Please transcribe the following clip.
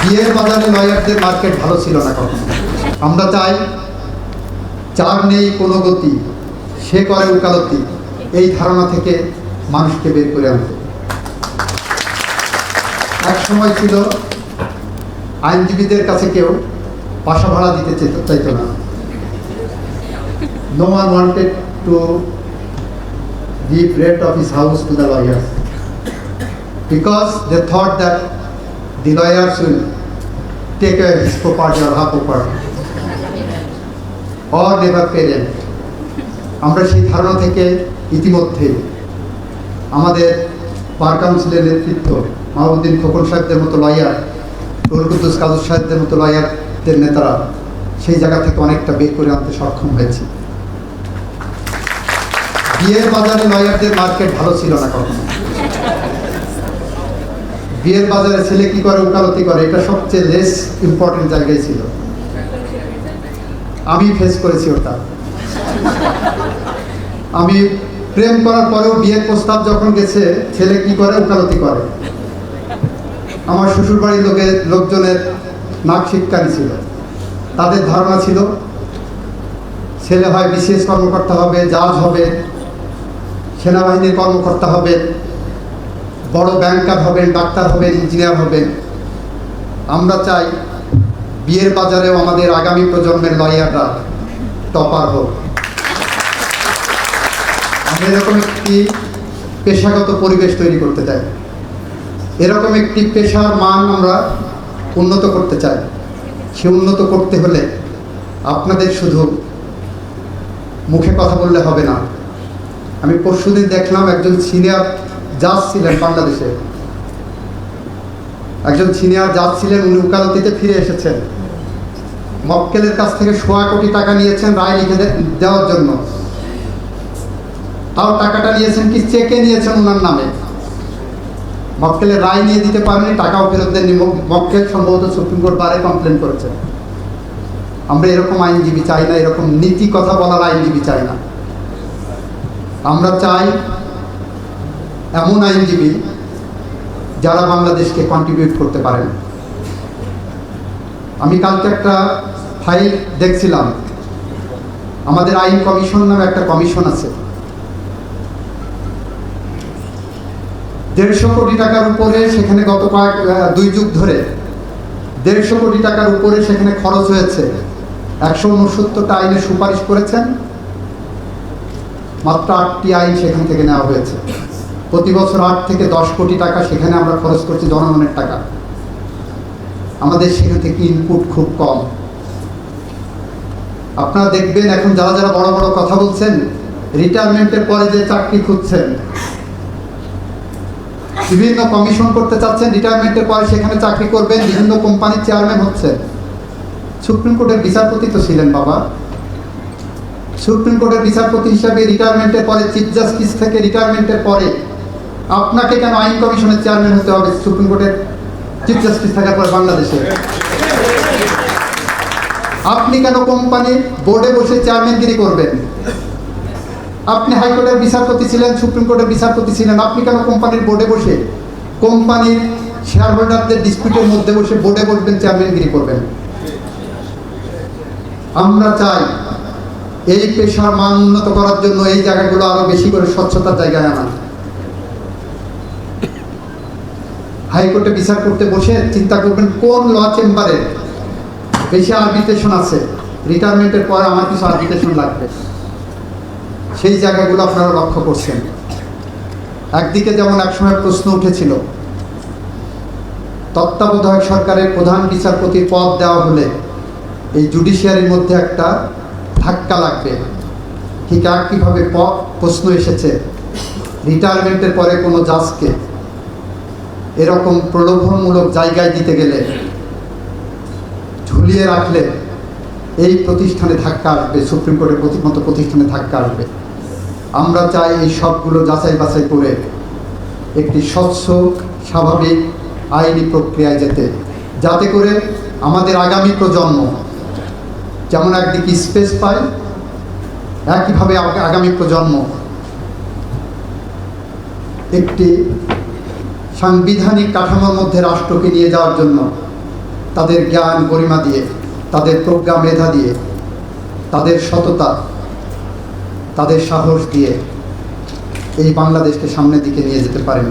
বিয়ের বাজারে লয়ারদের মার্কেট ভালো ছিল না কখনো। আমরা চাই যার নেই কোনো গতি সে করে উকালতি, এই ধারণা থেকে মানুষকে বের করে আনতে। এক সময় ছিল আইনজীবীদের কাছে কেউ বাসা ভাড়া দিতে চাইতো না। No one wanted to give rent of his house to the lawyers because they thought that the lawyers will take away his property or her property or never pay rent. আমরা সেই ধারণা থেকে ইতিমধ্যে আমাদের বার কাউন্সিলের নেতৃত্ব মাহবুদ্দিন খোকন সাহেবদের মতো লয়ার, রুহুল কাদের সাহেবদের মতো লয়ারদের নেতারা সেই জায়গা থেকে অনেকটা বের করে আনতে সক্ষম হয়েছে। বিয়ের বাজারে লয়ারদের মার্কেট ভালো ছিল না কখনো। বিয়ের বাজারে ছেলে কি করে উকালতি করে, এটা সবচেয়ে লেস ইম্পর্টেন্ট জায়গায় ছিল। আমি ফেস করেছি ওটা। আমি প্রেম করার পরেও বিয়ের প্রস্তাব যখন গেছে ছেলে কি করে উকালতি করে, আমার শ্বশুর বাড়ির লোকজনের নাক শিক্ষারি ছিল। তাদের ধারণা ছিল ছেলে হয় বিশেষ কর্মকর্তা হবে, জাজ হবে, সেনাবাহিনীর কর্মকর্তা হবে, বড় ব্যাংকার হবেন, ডাক্তার হবেন, ইঞ্জিনিয়ার হবেন। আমরা চাই বিয়ের বাজারেও আমাদের আগামী প্রজন্মের লয়াররা টপার হোক। আমরা এরকম একটি পেশাগত পরিবেশ তৈরি করতে চাই, এরকম একটি পেশার মান আমরা উন্নত করতে চাই। সে উন্নত করতে হলে আপনাদের শুধু মুখে কথা বললে হবে না। আমি পরশুদিন দেখলাম একজন সিনিয়র জাজ ছিলেন বাংলাদেশে, একজন সিনিয়র জাজ ছিলেন, উনি উকালতিতে ফিরে এসেছেন। মক্কেলের কাছ থেকে 1.25 কোটি টাকা নিয়েছেন রায় লিখে দেওয়ার জন্য। তাও টাকাটা নিয়েছেন কি চেকে নিয়েছেন ওনার নামে। মক্কেলের রায় নিয়ে দিতে পারেনি, টাকাও ফেরত দেননি। মক্কেল সম্ভবত সুপ্রিম কোর্ট বারে কমপ্লেন করেছেন। আমরা এরকম আইনজীবী চাই না, এরকম নীতি কথা বলার আইনজীবী চাই না। আমরা চাই এমন আইনজীবী যারা বাংলাদেশকে কন্ট্রিবিউট করতে পারেন। আমি কালকে একটা ফাইল দেখছিলাম, আমাদের আইন কমিশন নামে একটা কমিশন আছে। 150 কোটি টাকার উপরে সেখানে গত 2 যুগ ধরে 150 কোটি টাকার উপরে সেখানে খরচ হয়েছে। 169টা আইনের সুপারিশ করেছেন, মাত্র 8টি আইন সেখান থেকে নেওয়া হয়েছে। প্রতি বছর 8 থেকে 10 কোটি টাকা সেখানে আমরা খরচ করছি জনগণের টাকা। আমাদের সেখান থেকে ইনপুট খুব কম। আপনারা দেখবেন এখন যারা যারা বড় বড় কথা বলছেন, রিটায়ারমেন্টের পরে যে চাকরি খুঁজছেন, বিভিন্ন কমিশন করতে চাচ্ছেন, রিটায়ারমেন্টের পরে সেখানে চাকরি করবেন, বিভিন্ন কোম্পানির চেয়ারম্যান হচ্ছেন। সুপ্রিম কোর্টের বিচারপতি তো ছিলেন বাবা। সুপ্রিম কোর্টের বিচারপতি হিসাবে রিটায়ারমেন্টের পরে, চিফ জাস্টিস থেকে রিটায়ারমেন্টের পরে আপনাকে কেন আইন কমিশনের চেয়ারম্যান হতে হবে? সুপ্রিম কোর্টের চিফ জাস্টিস থাকার পরে বাংলাদেশে আপনি কেন কোম্পানির বোর্ডে বসে চেয়ারম্যানগিরি করবেন? আপনি হাইকোর্টের বিচারপতি ছিলেন, সুপ্রিম কোর্টের বিচারপতি ছিলেন, আপনি কেন কোম্পানির বোর্ডে বসে কোম্পানির শেয়ার হোল্ডারদের ডিসপিউটের মধ্যে বসে বোর্ডে বসবেন, চেয়ারম্যানগিরি করবেন? আমরা চাই এই পেশার মান উন্নত করার জন্য এই জায়গাগুলো আরো বেশি করে স্বচ্ছতার জায়গায় আনা। হাইকোর্টে বিচার করতে বসে চিন্তা করবেন কোন ল চেম্বারে বেশি আরবিট্রেশন আছে, রিটায়ারমেন্টের পরে আমার কিছু আরবিট্রেশন লাগবে। সেই জায়গাগুলো আপনারা লক্ষ্য করছেন। একদিকে যেমন একসময় প্রশ্ন উঠেছিল তত্ত্বাবধায়ক সরকারের প্রধান বিচারপতির পদ দেওয়া হলে এই জুডিশিয়ারির মধ্যে একটা ধাক্কা লাগবে, ঠিক একইভাবে প্রশ্ন এসেছে রিটায়ারমেন্টের পরে কোনো জাজকে এরকম প্রলোভনমূলক জায়গায় দিতে গেলে, ঝুলিয়ে রাখলে এই প্রতিষ্ঠানে ধাক্কা আসবে, সুপ্রিম কোর্টের মতো প্রতিষ্ঠানে ধাক্কা আসবে। আমরা চাই এই সবগুলো যাচাই বাছাই করে একটি স্বচ্ছ স্বাভাবিক আইনি প্রক্রিয়ায় যেতে, যাতে করে আমাদের আগামী প্রজন্ম যেমন একদিকে স্পেস পায়, একইভাবে আগামী প্রজন্ম একটি সাংবিধানিক কাঠামোর মধ্যে রাষ্ট্রকে নিয়ে যাওয়ার জন্য তাদের জ্ঞান গরিমা দিয়ে, তাদের প্রজ্ঞা মেধা দিয়ে, তাদের সততা, তাদের সাহস দিয়ে এই বাংলাদেশকে সামনের দিকে নিয়ে যেতে পারেন।